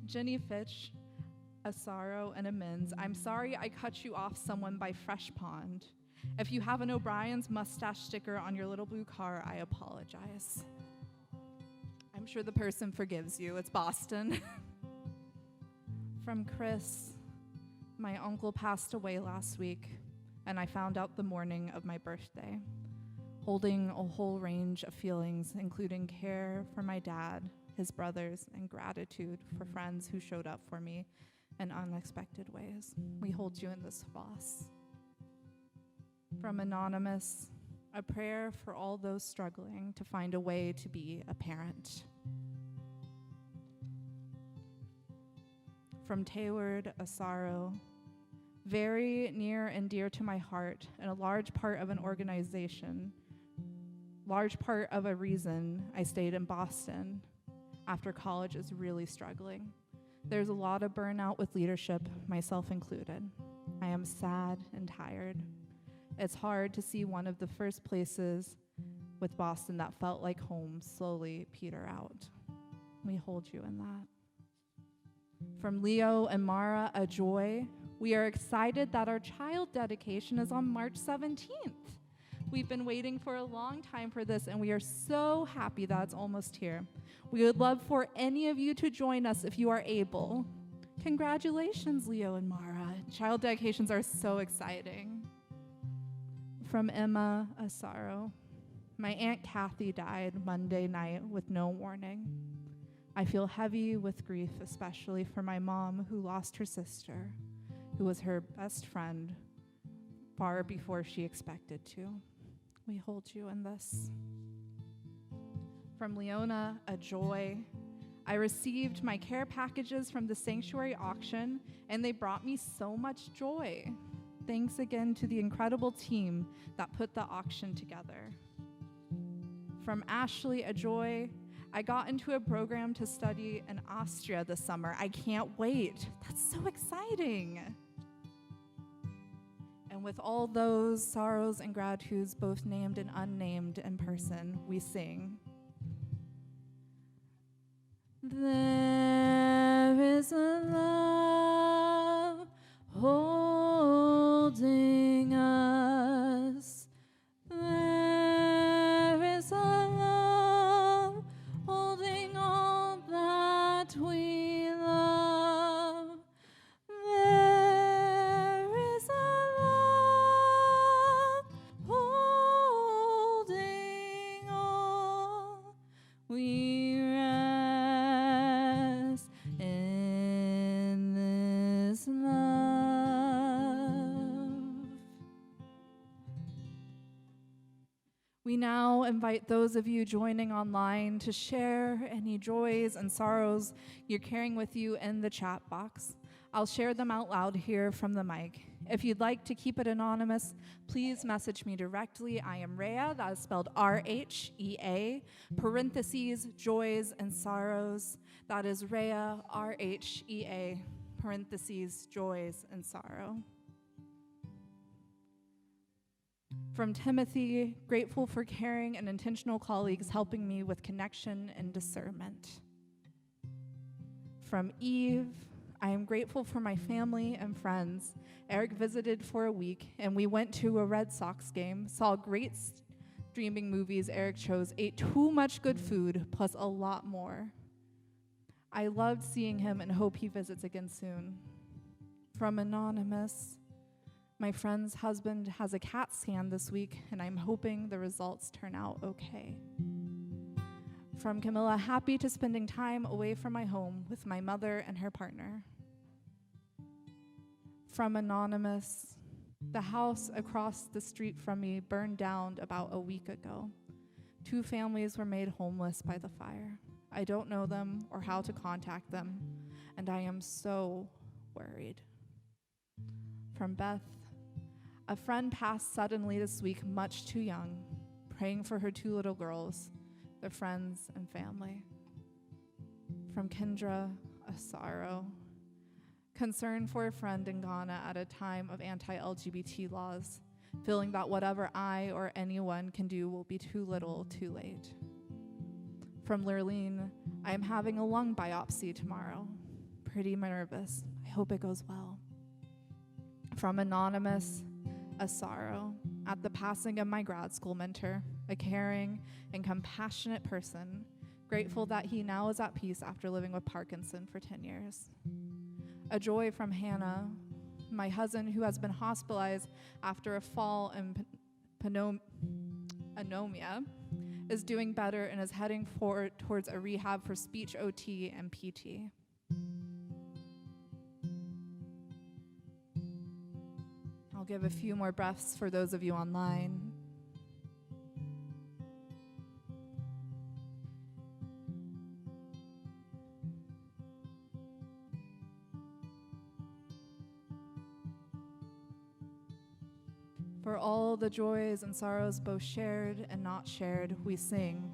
Jenny Fitch, a sorrow and a Mins. I'm sorry I cut you off someone by Fresh Pond. If you have an O'Brien's mustache sticker on your little blue car, I apologize. I'm sure the person forgives you. It's Boston. From Chris, my uncle passed away last week, and I found out the morning of my birthday, holding a whole range of feelings, including care for my dad, his brothers, and gratitude for friends who showed up for me in unexpected ways. We hold you in this loss. From Anonymous, a prayer for all those struggling to find a way to be a parent. From Tayward, a sorrow, very near and dear to my heart, and a large part of an organization, large part of a reason I stayed in Boston after college is really struggling. There's a lot of burnout with leadership, myself included. I am sad and tired. It's hard to see one of the first places with Boston that felt like home slowly peter out. We hold you in that. From Leo and Mara, a joy. We are excited that our child dedication is on March 17th. We've been waiting for a long time for this, and we are so happy that it's almost here. We would love for any of you to join us if you are able. Congratulations, Leo and Mara. Child dedications are so exciting. From Emma, a sorrow. My Aunt Kathy died Monday night with no warning. I feel heavy with grief, especially for my mom who lost her sister, who was her best friend far before she expected to. We hold you in this. From Leona, a joy. I received my care packages from the sanctuary auction, and they brought me so much joy. Thanks again to the incredible team that put the auction together. From Ashley, a joy. I got into a program to study in Austria this summer. I can't wait. That's so exciting. And with all those sorrows and gratitudes, both named and unnamed in person, we sing. There is a love holding us. There is a love holding all that we love. There is a love holding all. We rest in this love. We now invite those of you joining online to share any joys and sorrows you're carrying with you in the chat box. I'll share them out loud here from the mic. If you'd like to keep it anonymous, please message me directly. I am Rhea, that is spelled R-H-E-A, parentheses, joys and sorrows. That is Rhea, R-H-E-A, parentheses, joys and sorrow. From Timothy, grateful for caring and intentional colleagues helping me with connection and discernment. From Eve, I am grateful for my family and friends. Eric visited for a week, and we went to a Red Sox game, saw great streaming movies Eric chose, ate too much good food, plus a lot more. I loved seeing him and hope he visits again soon. From Anonymous, my friend's husband has a CAT scan this week, and I'm hoping the results turn out okay. From Camilla, happy to spending time away from my home with my mother and her partner. From Anonymous, the house across the street from me burned down about a week ago. 2 families were made homeless by the fire. I don't know them or how to contact them, and I am so worried. From Beth, a friend passed suddenly this week, much too young, praying for her 2 little girls, their friends and family. From Kendra, a sorrow, concern for a friend in Ghana at a time of anti-LGBT laws, feeling that whatever I or anyone can do will be too little, too late. From Lurleen, I am having a lung biopsy tomorrow. Pretty nervous. I hope it goes well. From Anonymous, a sorrow at the passing of my grad school mentor, a caring and compassionate person, grateful that he now is at peace after living with Parkinson for 10 years. A joy from Hannah, my cousin who has been hospitalized after a fall in pneumonia, is doing better and is heading forward towards a rehab for speech OT and PT. I'll give a few more breaths for those of you online. For all the joys and sorrows, both shared and not shared, we sing.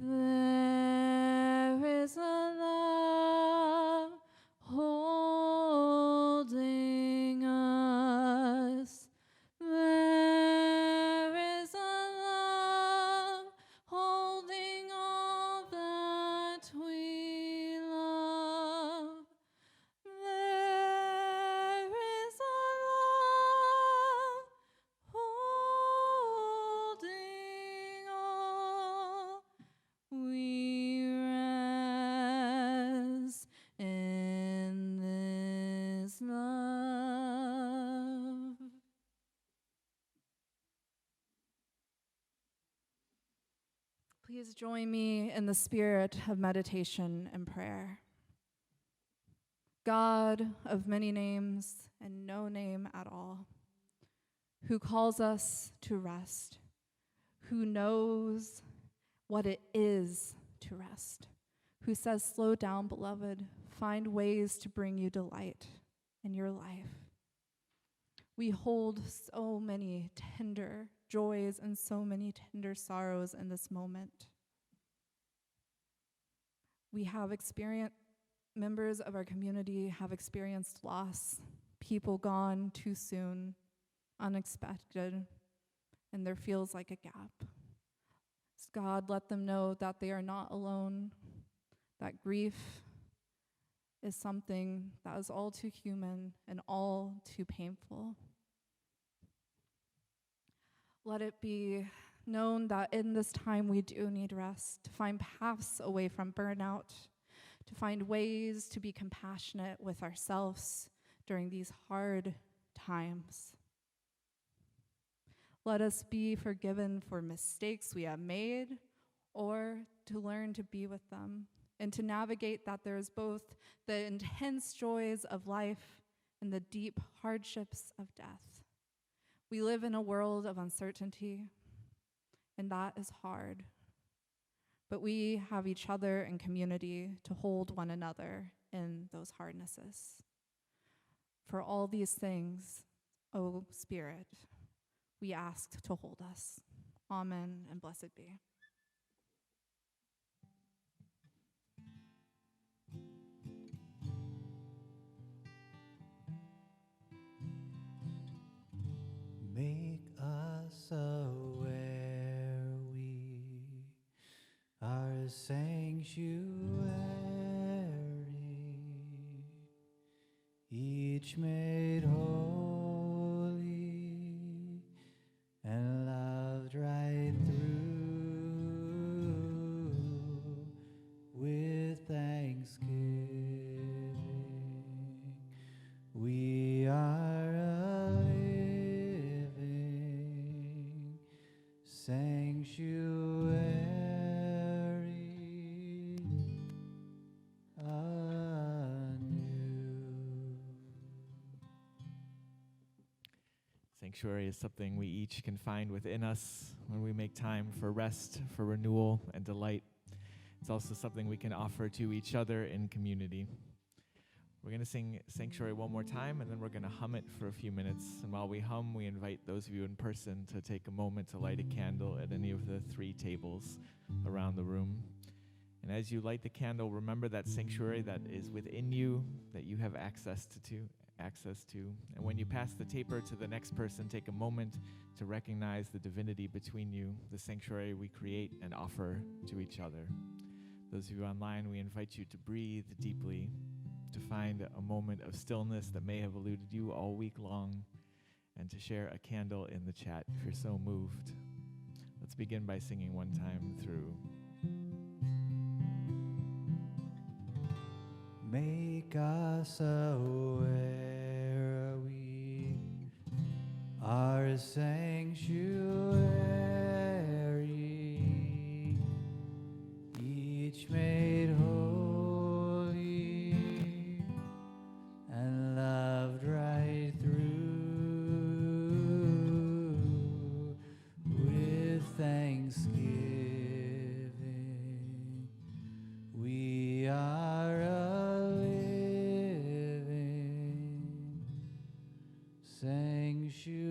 There is a love holding us. There is a love holding all that we love. There is a love holding all. We rest in this love. Please join me in the spirit of meditation and prayer. God of many names and no name at all, who calls us to rest, who knows what it is to rest, who says, slow down, beloved, find ways to bring you delight in your life. We hold so many tender joys and so many tender sorrows in this moment. We have experienced, members of our community have experienced loss, people gone too soon, unexpected, and there feels like a gap. God, let them know that they are not alone, that grief is something that is all too human and all too painful. Let it be known that in this time we do need rest, to find paths away from burnout, to find ways to be compassionate with ourselves during these hard times. Let us be forgiven for mistakes we have made, or to learn to be with them, and to navigate that there is both the intense joys of life and the deep hardships of death. We live in a world of uncertainty, and that is hard. But we have each other and community to hold one another in those hardnesses. For all these things, O Spirit, we ask to hold us. Amen, and blessed be. Make us aware we are a sanctuary. each made holy and loved right through with thanksgiving. We are a living sanctuary anew. Sanctuary is something we each can find within us when we make time for rest, for renewal, and delight. It's also something we can offer to each other in community. We're going to sing Sanctuary one more time, and then we're going to hum it for a few minutes. And while we hum, we invite those of you in person to take a moment to light a candle at any of the 3 tables around the room. And as you light the candle, remember that sanctuary that is within you, that you have access to. And when you pass the taper to the next person, take a moment to recognize the divinity between you, the sanctuary we create and offer to each other. Those of you online, we invite you to breathe deeply, to find a moment of stillness that may have eluded you all week long, and to share a candle in the chat if you're so moved. Let's begin by singing one time through. Make us aware we are a sanctuary, each made holy and loved right through with thanksgiving. We are a living sanctuary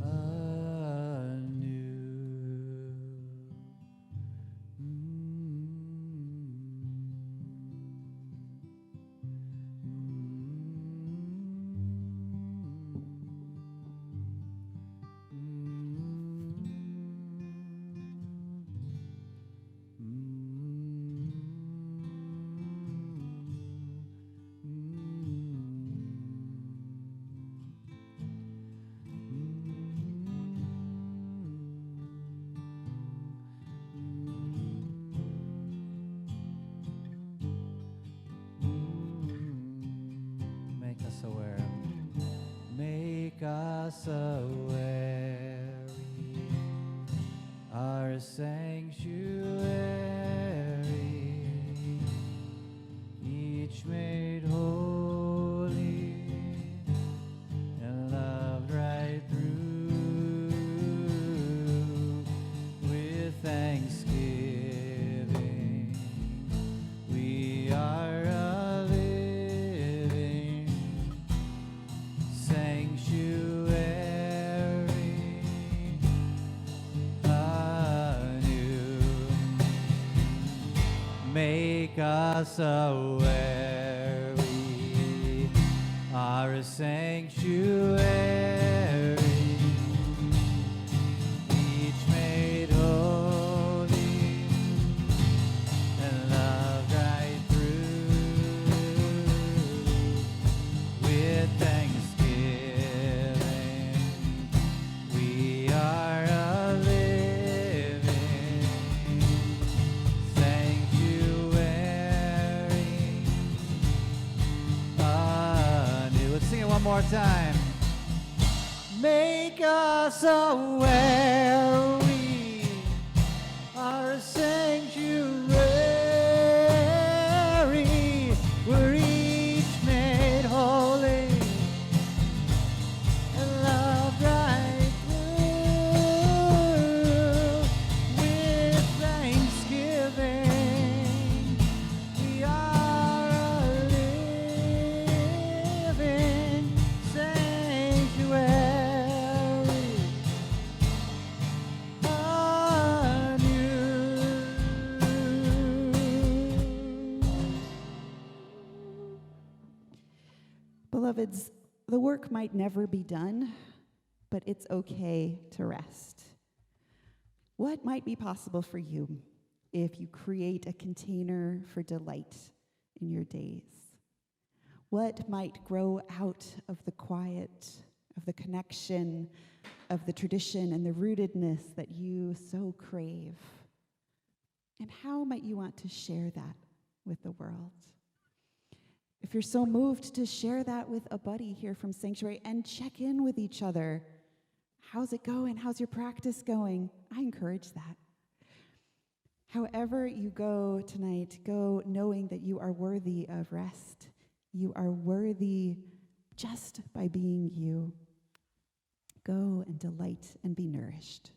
anew. Make us aware. Make us aware we are a sanctuary, each made holy and loved right through with thanksgiving. We are a living sanctuary anew. Make us aware we are a sanctuary, each made holy and loved right through with thanksgiving. We are a living sanctuary anew. Let's sing it one more time. Make us aware we are a sanctuary. We're each made holy and loved right through with thanksgiving. We are a living sanctuary anew. Beloveds, the work might never be done, but it's okay to rest. What might be possible for you if you create a container for delight in your days? What might grow out of the quiet, of the connection, of the tradition and the rootedness that you so crave? And how might you want to share that with the world? If you're so moved to share that with a buddy here from Sanctuary and check in with each other. How's it going? How's your practice going? I encourage that. However you go tonight, go knowing that you are worthy of rest. You are worthy just by being you. Go and delight and be nourished.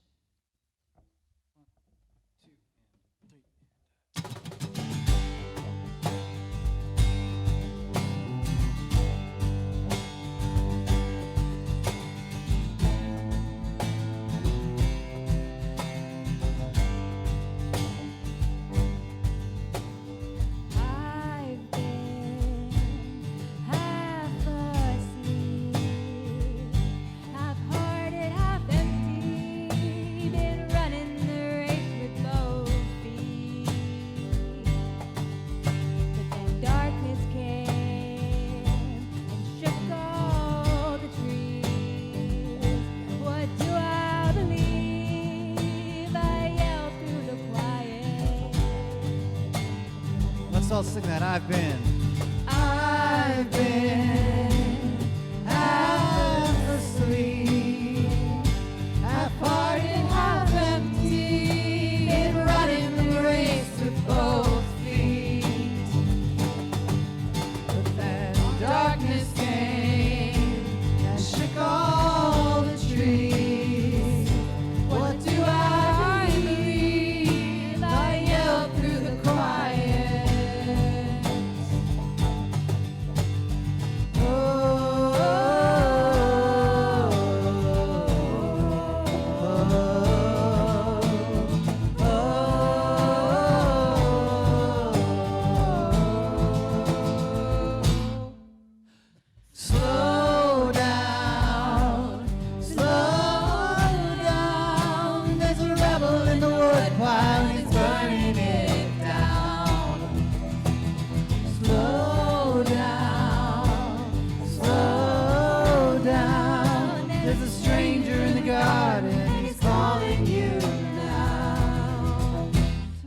Let's all sing that. I've been half asleep, half hearted, half empty, been running the race with both feet. But then darkness came and shook all the trees. What do I believe? I yelled through the quiet. Slow down, there's a rebel in the woodpile and he's burning it down. Slow down, there's a stranger in the garden and he's calling you now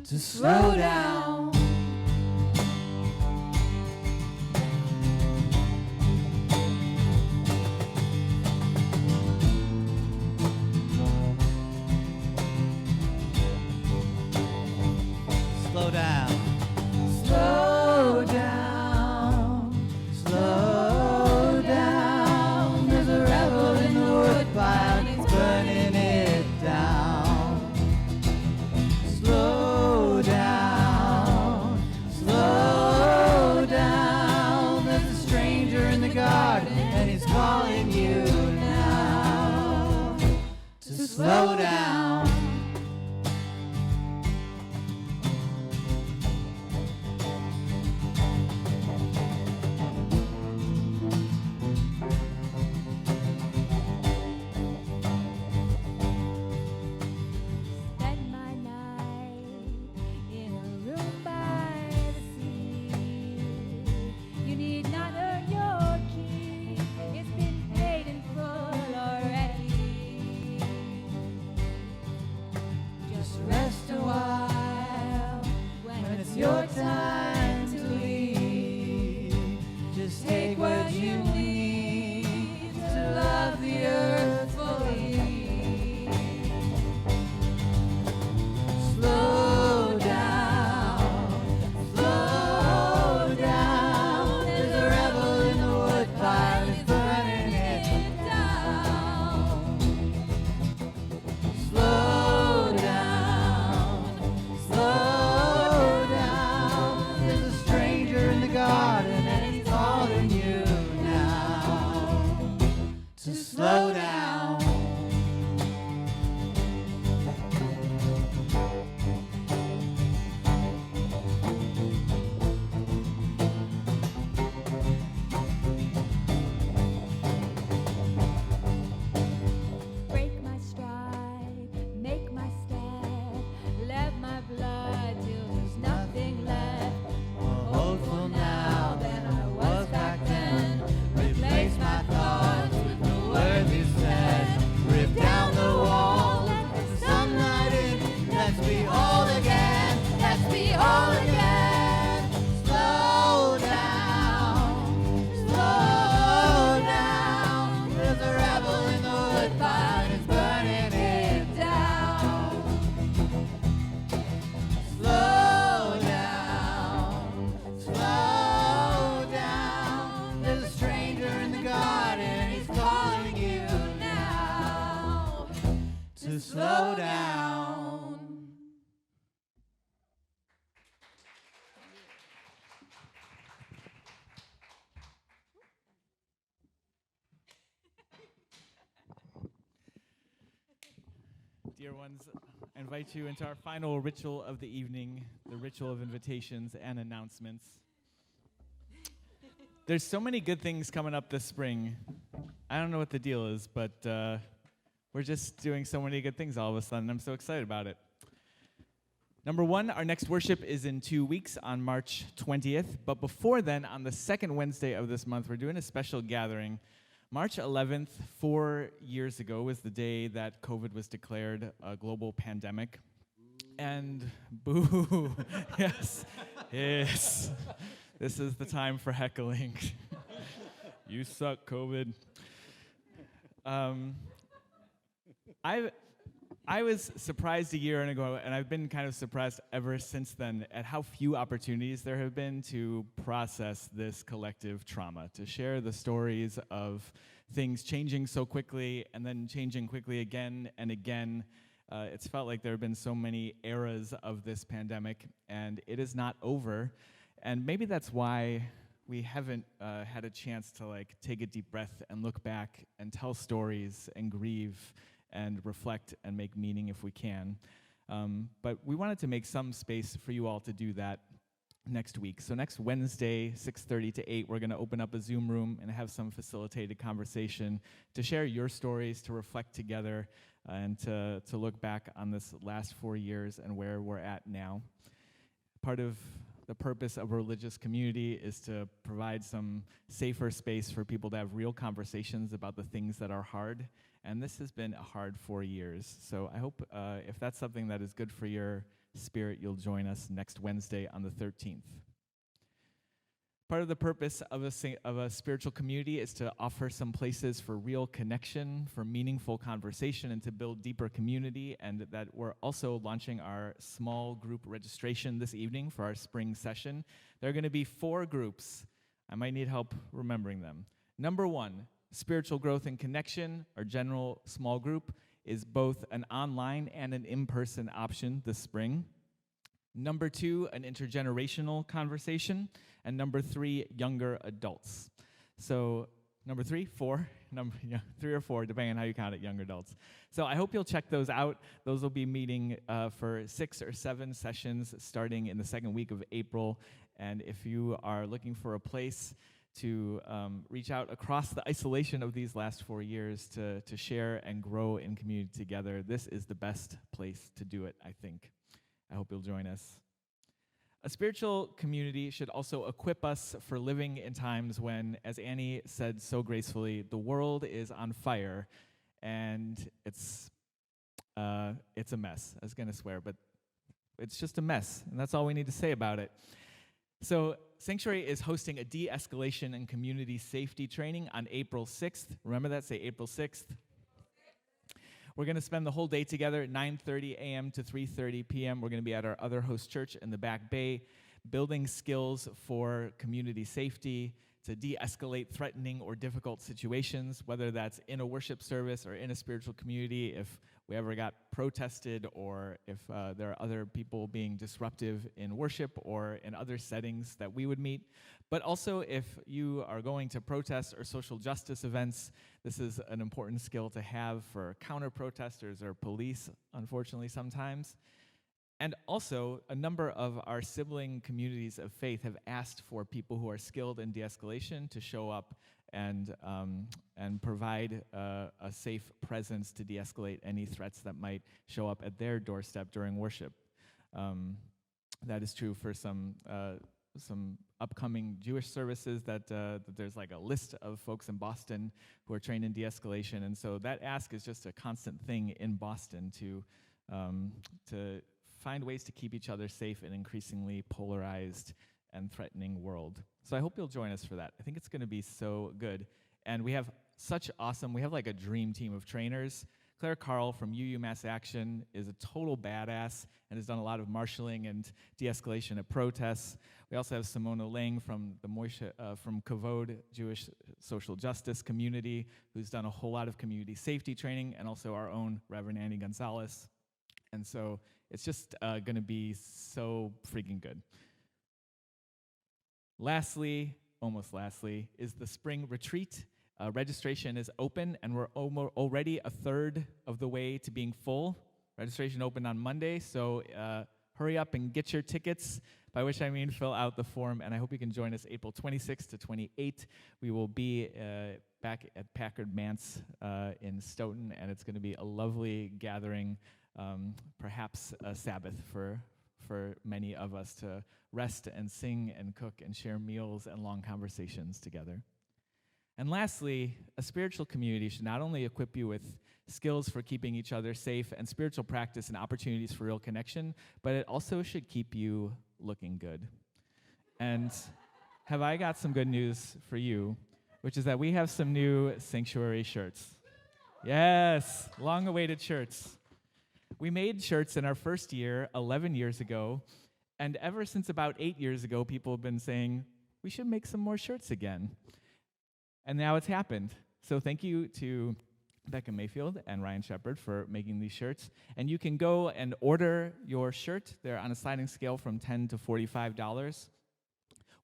to slow down. Slow down. Slow down. Slow down. There's a rebel in the woodpile and he's burning it down. Slow down. Slow down. There's a stranger in the garden and he's calling you now to slow down. Spend my night in a room by the sea. You need not earn your key. It's been paid in full already. Dear ones, I invite you into our final ritual of the evening, the ritual of invitations and announcements. There's so many good things coming up this spring. I don't know what the deal is, but we're just doing so many good things all of a sudden. I'm so excited about it. Number one, our next worship is in 2 weeks on March 20th. But before then, on the second Wednesday of this month, we're doing a special gathering. March 11th, 4 years ago, was the day that COVID was declared a global pandemic. And boo, yes, yes. This is the time for heckling. You suck, COVID. I was surprised a year ago, and I've been kind of surprised ever since then at how few opportunities there have been to process this collective trauma, to share the stories of things changing so quickly and then changing quickly again and again. It's felt like there have been so many eras of this pandemic, and it is not over. And maybe that's why we haven't had a chance to take a deep breath and look back and tell stories and grieve and reflect and make meaning if we can. But we wanted to make some space for you all to do that next week. So next Wednesday, 6:30 to 8, we're going to open up a Zoom room and have some facilitated conversation to share your stories, to reflect together, and to look back on this last 4 years and where we're at now. Part of the purpose of a religious community is to provide some safer space for people to have real conversations about the things that are hard. And this has been a hard 4 years. So I hope if that's something that is good for your spirit, you'll join us next Wednesday on the 13th. Part of the purpose of a spiritual community is to offer some places for real connection, for meaningful conversation, and to build deeper community. And that we're also launching our small group registration this evening for our spring session. There are going to be 4 groups. I might need help remembering them. Number 1, Spiritual Growth and Connection, our general small group, is both an online and an in-person option this spring. Number 2, an intergenerational conversation. And number 3, younger adults. So number 3, 4, 3 or 4, depending on how you count it, younger adults. So I hope you'll check those out. Those will be meeting for 6 or 7 sessions starting in the second week of April. And if you are looking for a place to reach out across the isolation of these last 4 years to share and grow in community together, this is the best place to do it, I think. I hope you'll join us. A spiritual community should also equip us for living in times when, as Annie said so gracefully, the world is on fire, and it's a mess. I was going to swear, but it's just a mess, and that's all we need to say about it. So Sanctuary is hosting a de-escalation and community safety training on April 6th. Remember that? Say April 6th. We're going to spend the whole day together at 9:30 a.m. to 3:30 p.m. We're going to be at our other host church in the Back Bay, building skills for community safety, to de-escalate threatening or difficult situations, whether that's in a worship service or in a spiritual community, if we ever got protested or if there are other people being disruptive in worship or in other settings that we would meet. But also if you are going to protest or social justice events, this is an important skill to have for counter-protesters or police, unfortunately, sometimes. And also, a number of our sibling communities of faith have asked for people who are skilled in de-escalation to show up and provide a safe presence to de-escalate any threats that might show up at their doorstep during worship. That is true for some upcoming Jewish services that there's like a list of folks in Boston who are trained in de-escalation, and so that ask is just a constant thing in Boston to find ways to keep each other safe in an increasingly polarized and threatening world. So I hope you'll join us for that. I think it's going to be so good. And we have we have like a dream team of trainers. Claire Carl from UU Mass Action is a total badass and has done a lot of marshaling and de-escalation at protests. We also have Simona Lang from from Kavod Jewish Social Justice Community, who's done a whole lot of community safety training, and also our own Reverend Annie Gonzalez. And so it's just going to be so freaking good. Lastly, almost lastly, is the spring retreat. Registration is open, and we're already a third of the way to being full, Registration opened on Monday, so hurry up and get your tickets, by which I mean fill out the form, and I hope you can join us April 26th to 28th. We will be back at Packard Manse in Stoughton, and it's going to be a lovely gathering, perhaps a Sabbath for many of us to rest and sing and cook and share meals and long conversations together. And lastly, a spiritual community should not only equip you with skills for keeping each other safe and spiritual practice and opportunities for real connection, but it also should keep you looking good. And have I got some good news for you, which is that we have some new Sanctuary shirts. Yes, long-awaited shirts. We made shirts in our first year, 11 years ago, and ever since about 8 years ago, people have been saying, we should make some more shirts again. And now it's happened. So thank you to Becca Mayfield and Ryan Shepard for making these shirts. And you can go and order your shirt. They're on a sliding scale from $10 to $45.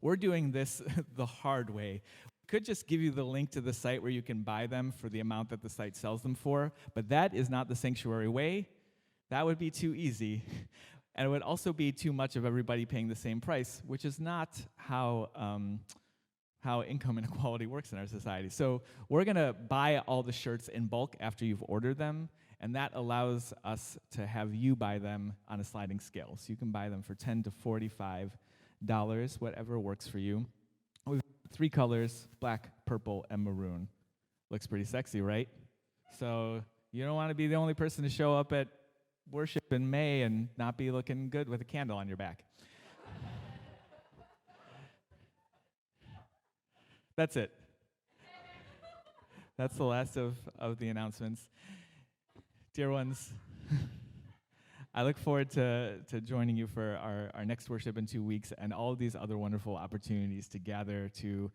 We're doing this the hard way. We could just give you the link to the site where you can buy them for the amount that the site sells them for, but that is not the Sanctuary way. That would be too easy. And it would also be too much of everybody paying the same price, which is not how income inequality works in our society. So we're going to buy all the shirts in bulk after you've ordered them, and that allows us to have you buy them on a sliding scale. So you can buy them for $10 to $45, whatever works for you. We've 3 colors, black, purple, and maroon. Looks pretty sexy, right? So you don't want to be the only person to show up at worship in May and not be looking good with a candle on your back. That's it. That's the last of the announcements. Dear ones, I look forward to joining you for our next worship in 2 weeks and all of these other wonderful opportunities to gather, to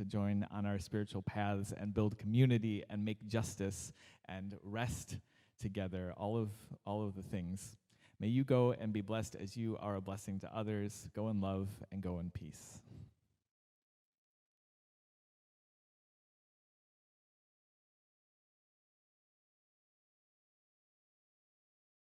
join on our spiritual paths and build community and make justice and rest together, all of the things. May you go and be blessed as you are a blessing to others. Go in love and go in peace.